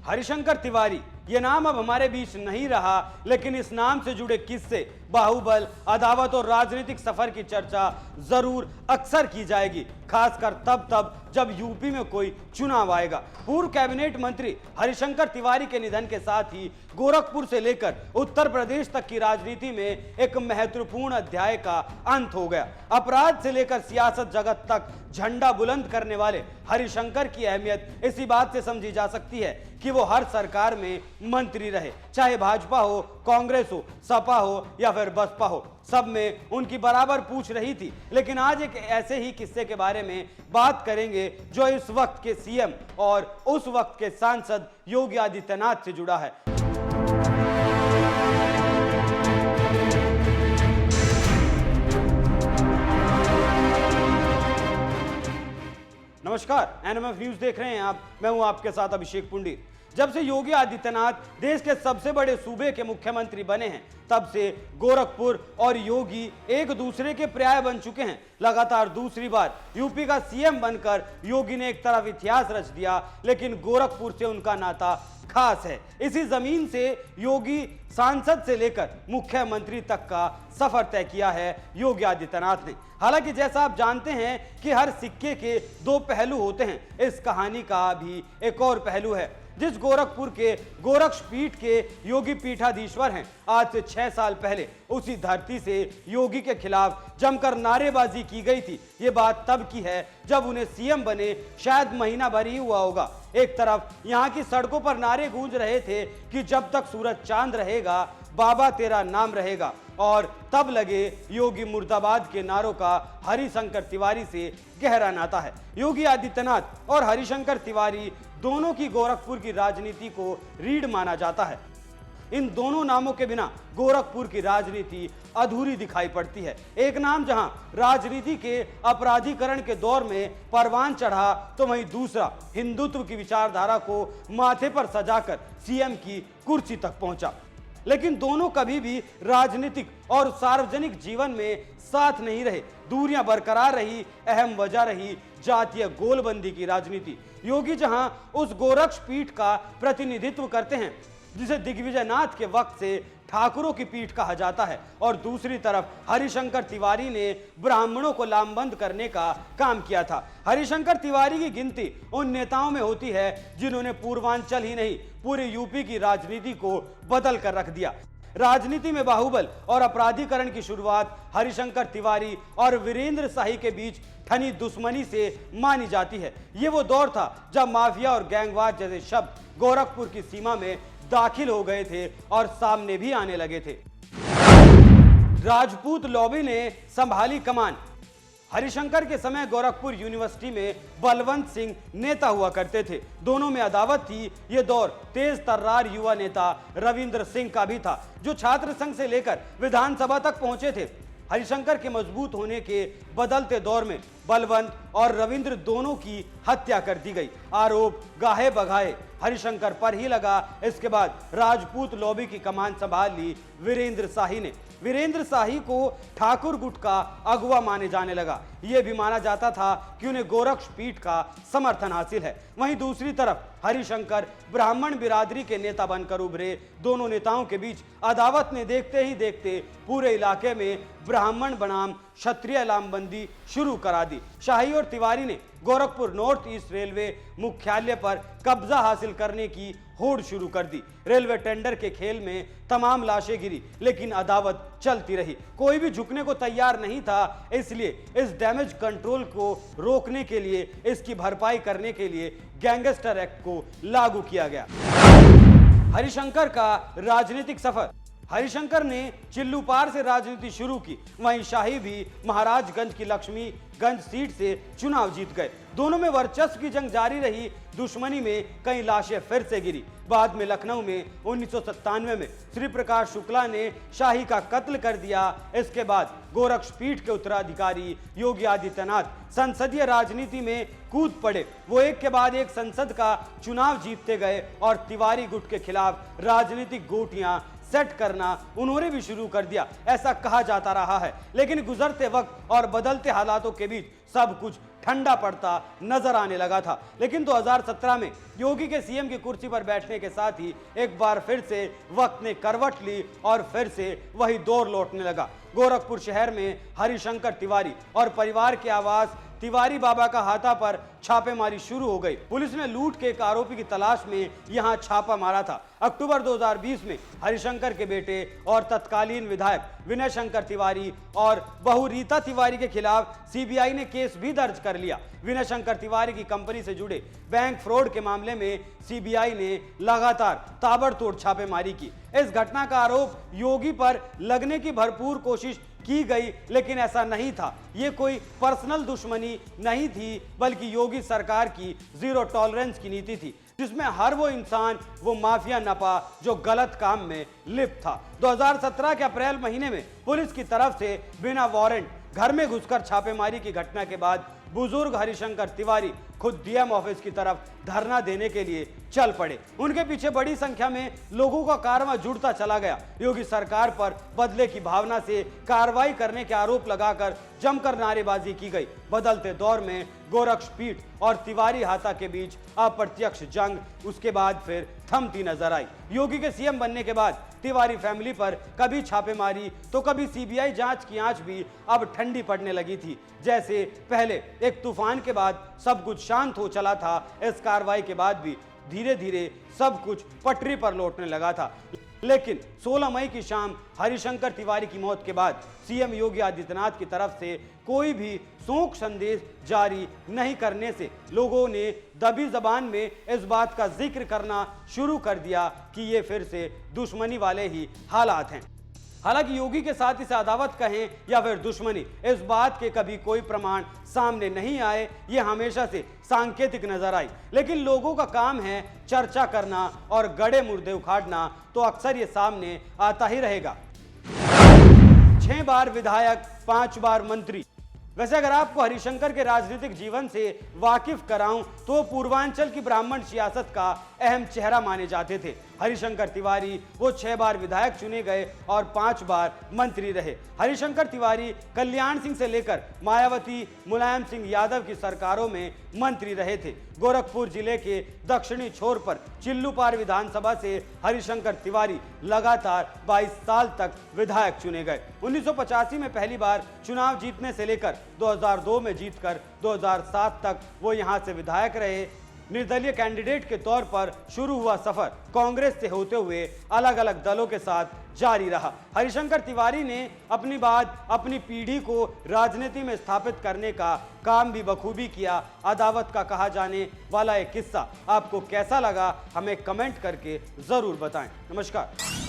हरिशंकर तिवारी ये नाम अब हमारे बीच नहीं रहा, लेकिन इस नाम से जुड़े किस्से, बाहुबल, अदावत और राजनीतिक सफर की चर्चा जरूर अक्सर की जाएगी, खासकर तब जब यूपी में कोई चुनाव आएगा। पूर्व कैबिनेट मंत्री हरिशंकर तिवारी के निधन के साथ ही गोरखपुर से लेकर उत्तर प्रदेश तक की राजनीति में एक महत्वपूर्ण अध्याय का अंत हो गया। अपराध से लेकर सियासत जगत तक झंडा बुलंद करने वाले हरिशंकर की अहमियत इसी बात से समझी जा सकती है कि वो हर सरकार में मंत्री रहे, चाहे भाजपा हो, कांग्रेस हो, सपा हो या फिर बसपा हो, सब में उनकी बराबर पूछ रही थी। लेकिन आज एक ऐसे ही किस्से के बारे में बात करेंगे जो इस वक्त के सीएम और उस वक्त के सांसद योगी आदित्यनाथ से जुड़ा है। नमस्कार, एनएमएफ न्यूज देख रहे हैं आप। मैं हूं आपके साथ अभिषेक पुंडी। जब से योगी आदित्यनाथ देश के सबसे बड़े सूबे के मुख्यमंत्री बने हैं, तब से गोरखपुर और योगी एक दूसरे के पर्याय बन चुके हैं। लगातार दूसरी बार यूपी का सीएम बनकर योगी ने एक तरफ इतिहास रच दिया, लेकिन गोरखपुर से उनका नाता खास है। इसी जमीन से योगी सांसद से लेकर मुख्यमंत्री तक का सफर तय किया है योगी आदित्यनाथ ने। हालांकि जैसा आप जानते हैं कि हर सिक्के के दो पहलू होते हैं, इस कहानी का भी एक और पहलू है। जिस गोरखपुर के गोरक्ष पीठ के योगी पीठाधीश्वर हैं, आज से 6 साल पहले उसी धरती से योगी के खिलाफ जमकर नारेबाजी की गई थी। ये बात तब की है जब उन्हें सीएम बने शायद महीना भर ही हुआ होगा। एक तरफ यहाँ की सड़कों पर नारे गूंज रहे थे कि जब तक सूरज चांद रहेगा बाबा तेरा नाम रहेगा, और तब लगे योगी मुर्दाबाद के नारों का हरिशंकर तिवारी से गहरा नाता है। योगी आदित्यनाथ और हरिशंकर तिवारी दोनों की गोरखपुर की राजनीति को रीढ़ माना जाता है। इन दोनों नामों के बिना गोरखपुर की राजनीति अधूरी दिखाई पड़ती है। एक नाम जहां राजनीति के अपराधीकरण के दौर में परवान चढ़ा, तो वहीं दूसरा हिंदुत्व की विचारधारा को माथे पर सजाकर सीएम की कुर्सी तक पहुंचा। लेकिन दोनों कभी भी राजनीतिक और सार्वजनिक जीवन में साथ नहीं रहे। दूरियां बरकरार रही, अहम वजह रही जातीय गोलबंदी की राजनीति। योगी जहां उस गोरक्ष पीठ का प्रतिनिधित्व करते हैं जिसे दिग्विजयनाथ के वक्त से ठाकुरों की पीठ कहा जाता है, और दूसरी तरफ हरिशंकर तिवारी ने ब्राह्मणों को लामबंद करने का काम किया था। हरिशंकर तिवारी की गिनती उन नेताओं में होती है जिन्होंने पूर्वांचल ही नहीं पूरे यूपी की राजनीति को बदल कर रख दिया। राजनीति में बाहुबल और अपराधीकरण की शुरुआत हरिशंकर तिवारी और वीरेंद्र शाही के बीच ठनी दुश्मनी से मानी जाती है। ये वो दौर था जब माफिया और गैंगवार जैसे शब्द गोरखपुर की सीमा में दाखिल हो गए थे और सामने भी आने लगे थे। राजपूत लॉबी ने संभाली कमान। हरिशंकर के समय गोरखपुर यूनिवर्सिटी में बलवंत सिंह नेता हुआ करते थे। दोनों में अदावत थी। यह दौर तेज तर्रार युवा नेता रविंद्र सिंह का भी था, जो छात्र संघ से लेकर विधानसभा तक पहुंचे थे। हरिशंकर के मजबूत होने के बदलते दौर में बलवंत और रविंद्र दोनों की हत्या कर दी गई। आरोप गाहे बगाहे हरिशंकर पर ही लगा। इसके बाद राजपूत लॉबी की कमान संभाल ली वीरेंद्र शाही ने। वीरेंद्र शाही को ठाकुर गुट का अगुवा माने जाने लगा। यह भी माना जाता था कि उन्हें गोरक्ष पीठ का समर्थन हासिल है। वहीं दूसरी तरफ हरिशंकर ब्राह्मण बिरादरी के नेता बनकर उभरे। दोनों नेताओं के बीच अदावत ने देखते ही देखते पूरे इलाके में ब्राह्मण बनाम क्षत्रिय लामबंदी शुरू करा दी। शाही और तिवारी ने गोरखपुर नॉर्थ ईस्ट रेलवे मुख्यालय पर कब्जा हासिल करने की होड़ शुरू कर दी। रेलवे टेंडर के खेल में तमाम लाशें गिरी, लेकिन अदावत चलती रही। कोई भी झुकने को तैयार नहीं था। इसलिए इस डैमेज कंट्रोल को रोकने के लिए, इसकी भरपाई करने के लिए गैंगस्टर एक्ट को लागू किया गया। हरिशंकर का राजनीतिक सफर। हरिशंकर ने चिल्लूपार से राजनीति शुरू की। वहीं शाही भी महाराजगंज की लक्ष्मीगंज सीट से चुनाव जीत गए। दोनों में वर्चस्व की जंग जारी रही। दुश्मनी में कई लाशें फिर से गिरी। बाद में लखनऊ में 1997 में श्री प्रकाश शुक्ला ने शाही का कत्ल कर दिया। इसके बाद गोरक्ष पीठ के उत्तराधिकारी योगी आदित्यनाथ संसदीय राजनीति में कूद पड़े। वो एक के बाद एक संसद का चुनाव जीतते गए और तिवारी गुट के खिलाफ राजनीतिक गोटियां सेट करना उन्होंने भी शुरू कर दिया, ऐसा कहा जाता रहा है। लेकिन गुजरते वक्त और बदलते हालातों के बीच सब कुछ ठंडा पड़ता नजर आने लगा था। लेकिन 2017 में योगी के सीएम की कुर्सी पर बैठने के साथ ही एक बार फिर से वक्त ने करवट ली और फिर से वही दौर लौटने लगा। गोरखपुर शहर में हरिशंकर तिवारी और परिवार के आवास तिवारी बाबा का हाथा पर छापेमारी शुरू हो गई। पुलिस ने लूट के एक आरोपी की तलाश में यहां छापा मारा था। अक्टूबर 2020 में हरिशंकर के बेटे और तत्कालीन विधायक विनय शंकर तिवारी और बहू रीता तिवारी के खिलाफ सीबीआई ने केस भी दर्ज कर लिया। विनय शंकर तिवारी की कंपनी से जुड़े बैंक फ्रॉड के मामले में सीबीआई ने लगातार ताबड़तोड़ छापेमारी की। इस घटना का आरोप योगी पर लगने की भरपूर कोशिश की गई, लेकिन ऐसा नहीं था। ये कोई पर्सनल दुश्मनी नहीं थी, बल्कि योगी सरकार की जीरो टॉलरेंस की नीति थी, जिसमें हर वो इंसान, वो माफिया नपा जो गलत काम में लिप्त था। 2017 के अप्रैल महीने में पुलिस की तरफ से बिना वारंट घर में घुसकर छापेमारी की घटना के बाद बुजुर्ग हरिशंकर तिवारी खुद डीएम ऑफिस की तरफ धरना देने के लिए चल पड़े। उनके पीछे बड़ी संख्या में लोगों का कारवां जुड़ता चला गया। योगी सरकार पर बदले की भावना से कार्रवाई करने के आरोप लगाकर जमकर नारेबाजी की गई। बदलते दौर में गोरक्षपीठ और तिवारी हाथा के बीच अप्रत्यक्ष जंग उसके बाद फिर थमती नजर आई। योगी के सीएम बनने के बाद तिवारी फैमिली पर कभी छापेमारी तो कभी सीबीआई जांच की आंच भी अब ठंडी पड़ने लगी थी। जैसे पहले एक तूफान के बाद सब कुछ शांत हो चला था, इस कार्रवाई के बाद भी धीरे धीरे सब कुछ पटरी पर लौटने लगा था। लेकिन 16 मई की शाम हरिशंकर तिवारी की मौत के बाद सीएम योगी आदित्यनाथ की तरफ से कोई भी शोक संदेश जारी नहीं करने से लोगों ने दबी जबान में इस बात का जिक्र करना शुरू कर दिया कि ये फिर से दुश्मनी वाले ही हालात हैं। हालांकि योगी के साथ इसे अदावत कहें या फिर दुश्मनी, इस बात के कभी कोई प्रमाण सामने नहीं आए। ये हमेशा से सांकेतिक नजर आई। लेकिन लोगों का काम है चर्चा करना और गड़े मुर्दे उखाड़ना, तो अक्सर ये सामने आता ही रहेगा। 6 बार विधायक, 5 बार मंत्री। वैसे अगर आपको हरिशंकर के राजनीतिक जीवन से वाकिफ कराऊं तो पूर्वांचल की ब्राह्मण सियासत का अहम चेहरा माने जाते थे। हरिशंकर तिवारी वो 6 बार विधायक चुने गए और 5 बार मंत्री रहे। हरिशंकर तिवारी कल्याण सिंह से लेकर मायावती, मुलायम सिंह यादव की सरकारों में मंत्री रहे थे। गोरखपुर जिले के दक्षिणी छोर पर चिल्लूपार विधानसभा से हरिशंकर तिवारी लगातार 22 साल तक विधायक चुने गए। 1985 में पहली बार चुनाव जीतने से लेकर 2002 में जीतकर 2007 तक वो यहां से विधायक रहे। निर्दलीय कैंडिडेट के तौर पर शुरू हुआ सफर कांग्रेस से होते हुए अलग अलग दलों के साथ जारी रहा। हरिशंकर तिवारी ने अपनी बात, अपनी पीढ़ी को राजनीति में स्थापित करने का काम भी बखूबी किया। अदावत का कहा जाने वाला एक किस्सा आपको कैसा लगा, हमें कमेंट करके जरूर बताएं। नमस्कार।